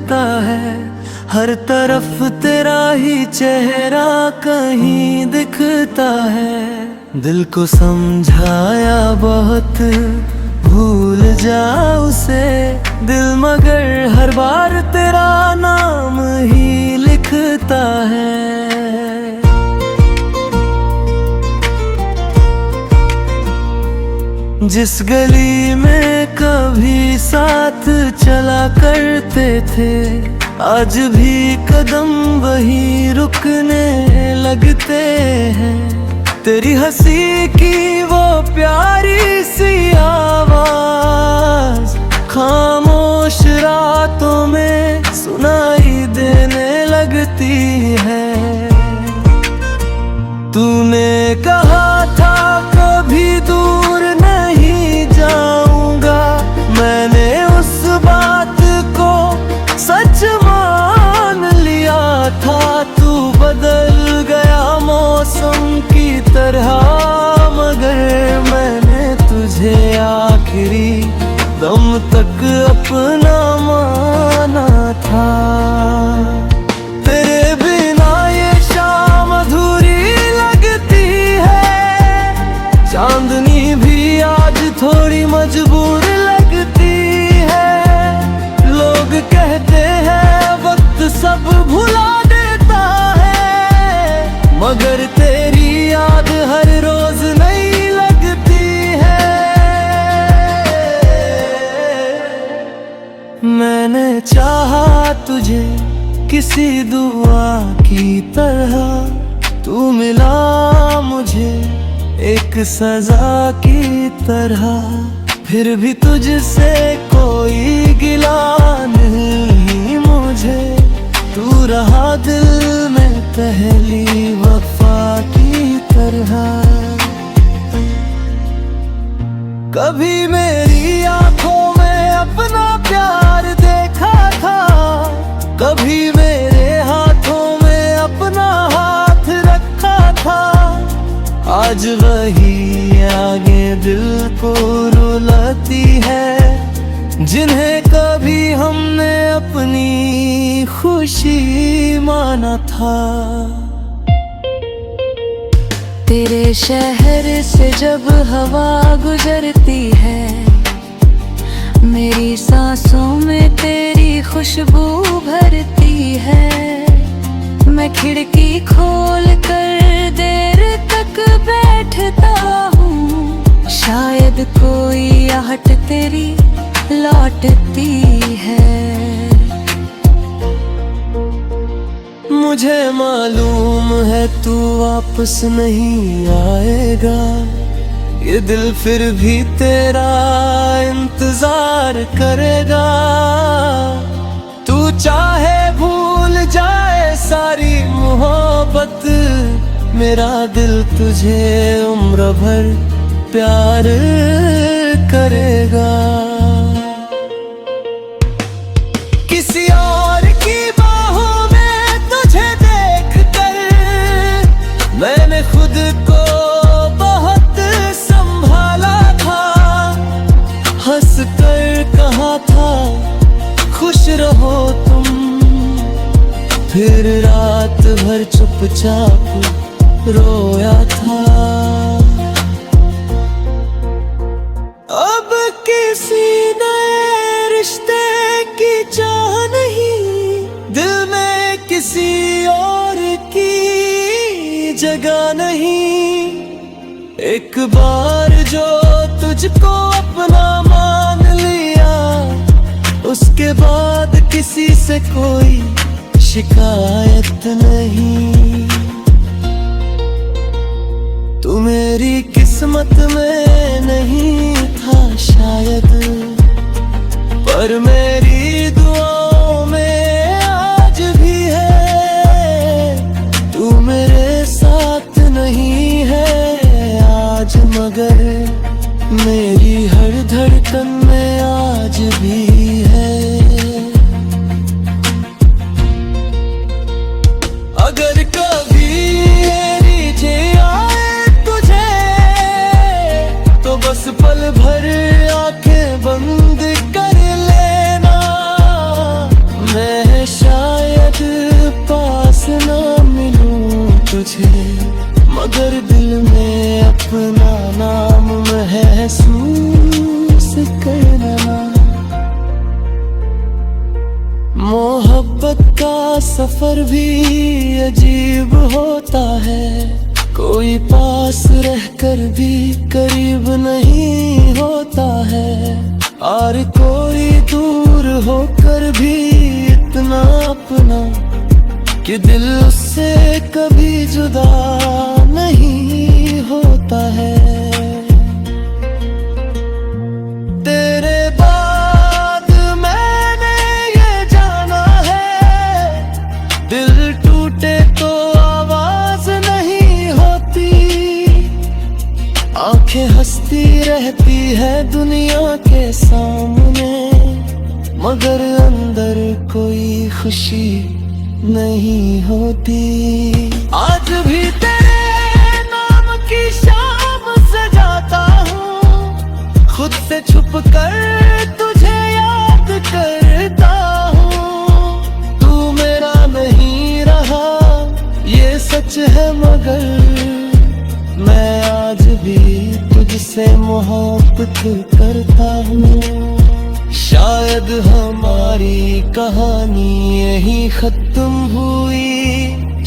लगता है, हर तरफ तेरा ही चेहरा कहीं दिखता है। दिल को समझाया बहुत, भूल जा उसे दिल, मगर हर बार तेरा नाम ही लिखता है। जिस गली में कभी साथ चला करते थे, आज भी कदम वही रुकने लगते हैं। तेरी हंसी की वो प्यारी सी आवाज खामोश रातों में सुनाई देने लगती है। तूने कहा था कभी दूर नहीं जाऊंगा, मैंने उस बात को सच मान लिया था। तू बदल गया मौसम की तरह, मगर मैंने तुझे आखिरी दम तक अपना माना था। तेरे बिना ये शाम अधूरी लगती है, चांदनी भी आज थोड़ी मजबूर लगती है। लोग कहते हैं वक्त सब भुला देता है, मगर तेरी याद हर रोज नई लगती है। मैंने चाहा तुझे किसी दुआ की तरह, तू मिला मुझे एक सजा की तरह। फिर भी तुझसे कोई गिला नहीं मुझे, तू रहा दिल में पहली वफा की तरह। कभी मेरी आंखों में अपना प्यार देखा था, कभी मेरे हाथों में अपना हाथ रखा था। आज वही आगे दिल को रुलाती है, जिन्हें कभी हमने अपनी खुशी माना था। तेरे शहर से जब हवा गुजरती है, मेरी सांसों में तेरी खुशबू भरती है। मैं खिड़की खोल कर देर तक बैठता हूँ, शायद कोई आहट तेरी लौटती है। मुझे मालूम है तू वापस नहीं आएगा, ये दिल फिर भी तेरा इंतजार करेगा। तू चाहे भूल जाए सारी मोहब्बत, मेरा दिल तुझे उम्र भर प्यार करेगा। किसी और की बाहों में तुझे देखकर मैंने खुद को बहुत संभाला था। हंस कर कहा था खुश रहो तुम, फिर रात भर चुपचाप रोया था। अब किसी नए रिश्ते की चाह नहीं, दिल में किसी और की जगह नहीं। एक बार जो तुझको अपना मान लिया, उसके बाद किसी से कोई शिकायत नहीं। तू मेरी किस्मत में नहीं था शायद, पर मेरी दुआओं में आज भी है। तू मेरे साथ नहीं है आज, मगर मेरी हर धड़कन में आज भी है। अगर कभी रीझे आए तुझे, तो बस पल भर आंखें बंद कर लेना। तुझे, मगर दिल में अपना नाम महसूस करना। मोहब्बत का सफर भी अजीब होता है, कोई पास रहकर भी करीब नहीं होता है, और कोई दूर होकर भी इतना अपना कि दिल उससे कभी जुदा नहीं होता है। तेरे बाद मैंने ये जाना है, दिल टूटे तो आवाज नहीं होती, आंखें हंसती रहती है दुनिया के सामने, मगर अंदर कोई खुशी नहीं होती। आज भी तेरे नाम की शाम सजाता हूँ, खुद से छुप कर तुझे याद करता हूँ। तू मेरा नहीं रहा ये सच है, मगर मैं आज भी तुझसे मोहब्बत करता हूँ। शायद हमारी कहानी यही खत्म हुई,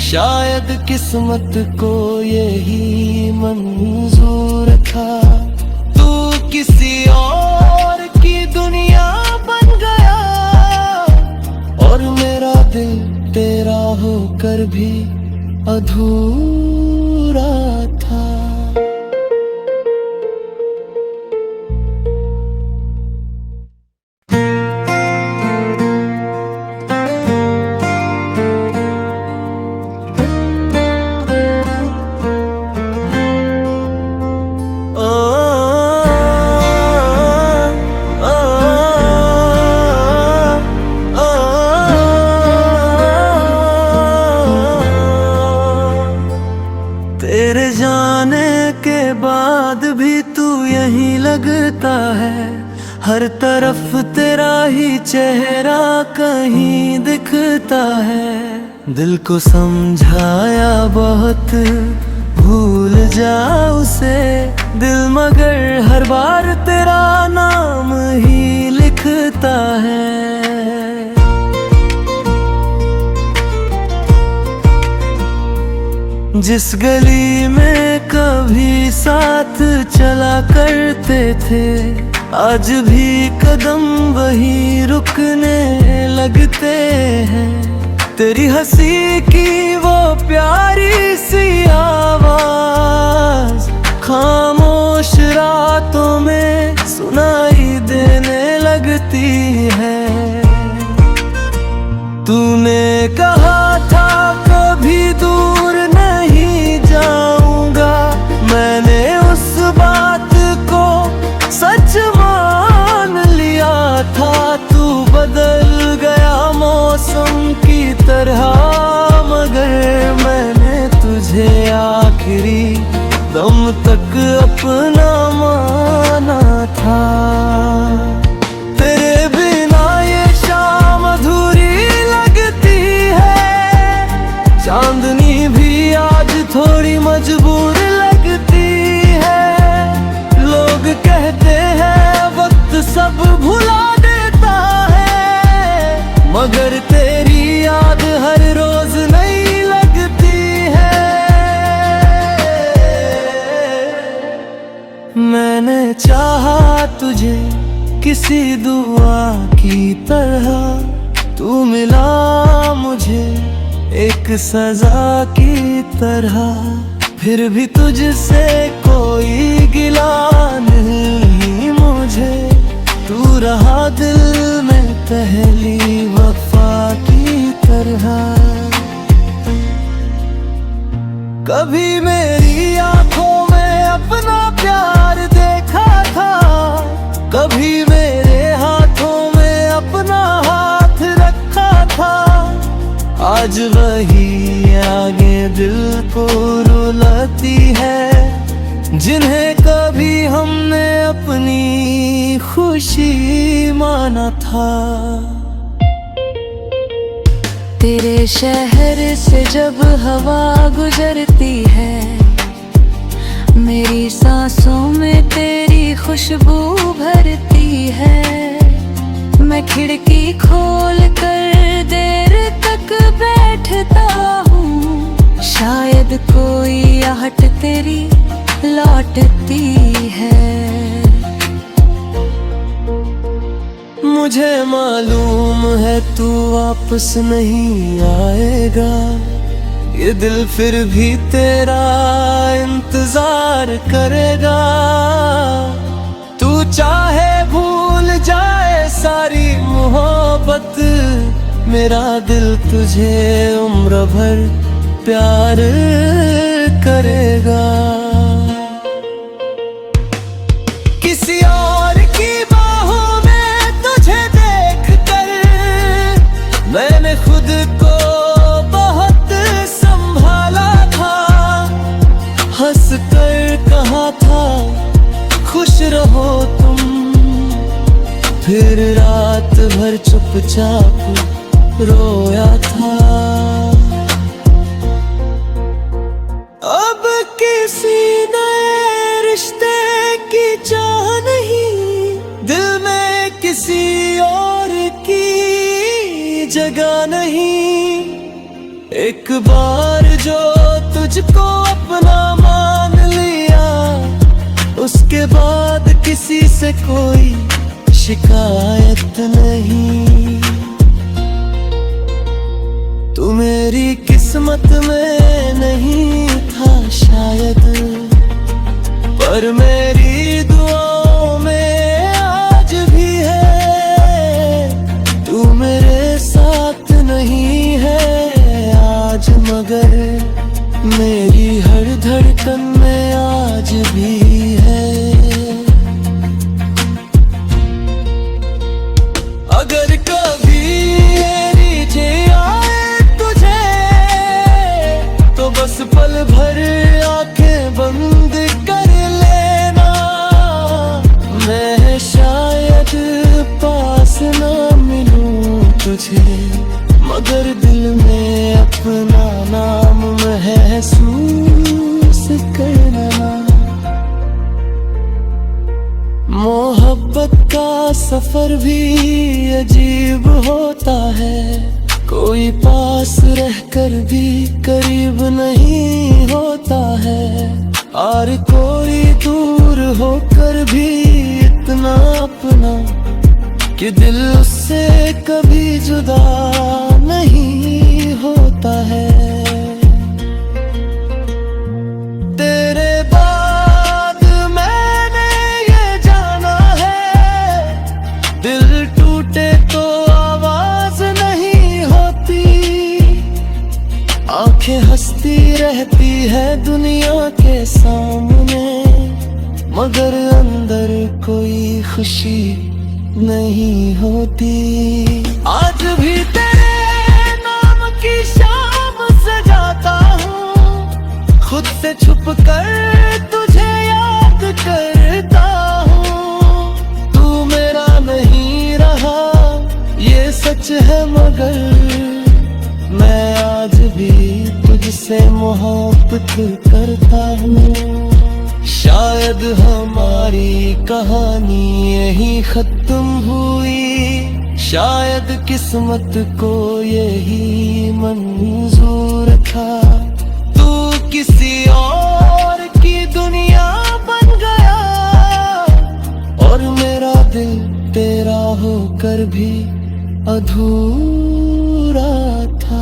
शायद किस्मत को यही मंजूर था। तू किसी और की दुनिया बन गया, और मेरा दिल तेरा होकर भी अधूरा था। तेरे जाने के बाद भी तू यहीं लगता है, हर तरफ तेरा ही चेहरा कहीं दिखता है। दिल को समझाया बहुत भूल जा उसे, दिल मगर हर बार तेरा नाम ही लिखता है। जिस गली में कभी साथ चला करते थे, आज भी कदम वही रुकने लगते हैं। तेरी हंसी की वो प्यारी सी आवाज खामोश रातों में सुनाई देने लगती है। तूने कहा था कभी दूर नहीं जाऊंगा, मैंने उस बात को सच मान लिया था। तू बदल गया मौसम की तरह, मगर मैंने तुझे आखिरी दम तक अपना माना था। तेरे बिना ये शाम अधूरी लगती है, चांदनी भी आज थोड़ी मजबूर लगती है। लोग कहते हैं वक्त सब भुला देता है, मगर तेरी याद हर रोज नई लगती है। मैंने चाहा तुझे किसी दुआ की तरह, तू मिला मुझे एक सजा की तरह। फिर भी तुझसे कोई गिला नहीं मुझे, तू रहा दिल में पहली वफा की तरह। कभी मेरी आंखों में अपना प्यार देखा था, कभी मेरे हाथों में अपना हाथ रखा था। आज वही आगे दिल को रुलाती है, जिन्हें कभी हमने अपनी खुशी माना था। तेरे शहर से जब हवा गुजरती है, मेरी सांसों में तेरी खुशबू भरती है। मैं खिड़की खोल कर देर तक बैठता हूँ, शायद कोई आहट तेरी लौटती है। मुझे मालूम है तू वापस नहीं आएगा, ये दिल फिर भी तेरा इंतजार करेगा। तू चाहे भूल जाए सारी मोहब्बत, मेरा दिल तुझे उम्र भर प्यार करेगा। किसी और की बाहों में तुझे देखकर मैंने खुद को बहुत संभाला था। हंस कर कहा था खुश रहो तुम, फिर रात भर चुपचाप रोया था। अब किसी नए रिश्ते की चाह नहीं, दिल में किसी और की जगह नहीं। एक बार जो तुझको अपना मान लिया, उसके बाद किसी से कोई शिकायत नहीं। तू मेरी किस्मत में नहीं था शायद, पर मेरी दुआओं में आज भी है। तू मेरे साथ नहीं है आज, मगर मेरी हर धड़कन में आज भी है। अगर कभी नीचे आए तुझे, तो बस पल भर आंखें बंद कर लेना। मैं शायद पास ना मिलूं तुझे, मगर दिल में अपना नाम महसूस करना। मोहब्बत का सफर भी अजीब होता है, कोई पास रहकर भी करीब नहीं होता है, और कोई दूर होकर भी इतना अपना कि दिल उससे कभी जुदा नहीं होता है। तेरे बाद मैंने ये जाना है, दिल टूटे तो आवाज नहीं होती। आंखें हंसती रहती है दुनिया के सामने, मगर अंदर कोई खुशी नहीं होती। आज भी तेरे नाम की शाम सजाता हूँ, खुद से छुप कर तुझे याद करता हूँ। तू मेरा नहीं रहा ये सच है, मगर मैं आज भी तुझसे मोहब्बत करता हूँ। शायद हमारी कहानी यही खत्म हुई, शायद किस्मत को यही मंजूर था। तू किसी और की दुनिया बन गया, और मेरा दिल तेरा होकर भी अधूरा था।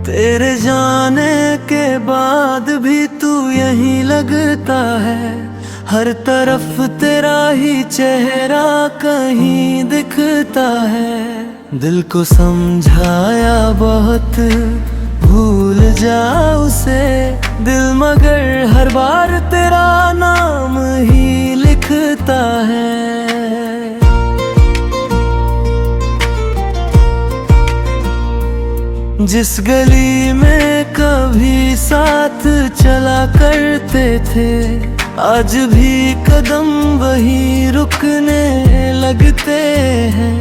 तेरे जाने के बाद भी तू यहीं लगता है, हर तरफ तेरा ही चेहरा कहीं दिखता है। दिल को समझाया बहुत भूल जा उसे दिल, मगर हर बार तेरा नाम ही लिखता है। जिस गली में कभी साथ चला करते थे, आज भी कदम वही रुकने लगते हैं।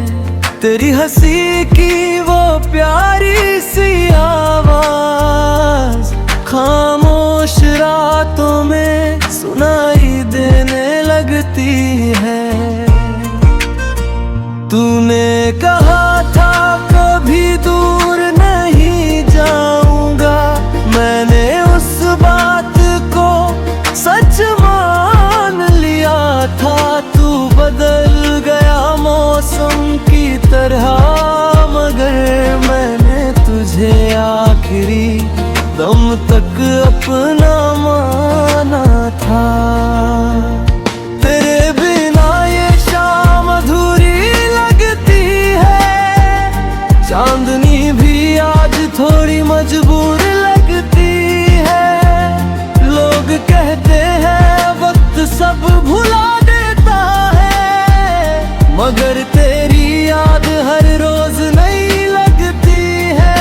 तेरी हंसी की वो प्यारी सी आवाज खामोश रातों में सुनाई देने लगती है। तूने कहा था कभी दूर नहीं जाऊंगा, मैंने उस बात को सच मान लिया था। तू बदल गया मौसम की तरह, मगर मैंने तुझे आखिरी दम तक अपना माना था। तेरे बिना ये शाम अधूरी लगती है, चांदनी भी आज थोड़ी मजबूर लगती है। लोग कहते हैं वक्त सब भुला देता है, मगर तेरी याद हर रोज नई लगती है।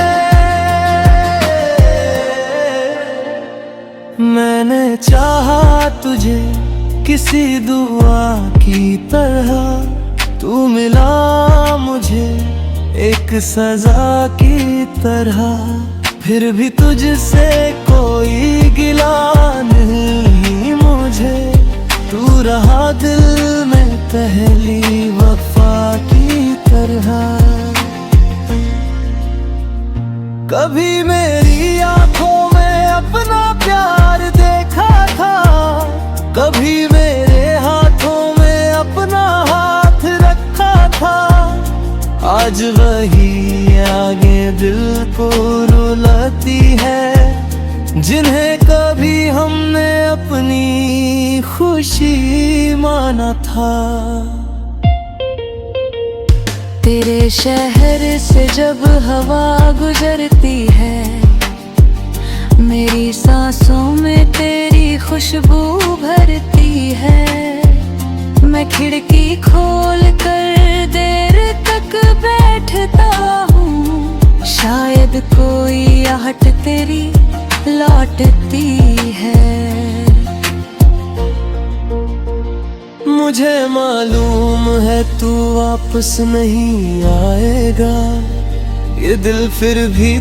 मैंने चाहा तुझे किसी दुआ की तरह, तू मिला मुझे एक सजा की तरह। फिर भी तुझसे कोई गिला नहीं मुझे, तू रहा दिल में पहली वफा की तरह। कभी मेरी आंखों में अपना प्यार देखा था, कभी मेरे हाथों में अपना हाथ रखा था। आज वही आगे दिल को रुलाती है, जिन्हें कभी हमने अपनी खुशी माना था। तेरे शहर से जब हवा गुजरती है, मेरी सांसों में तेरी खुशबू भरती है। मैं खिड़की खोल कर देर तक बैठता हूँ, शायद कोई आहट तेरी लौटती है। मुझे मालूम है तू वापस नहीं आएगा, ये दिल फिर भी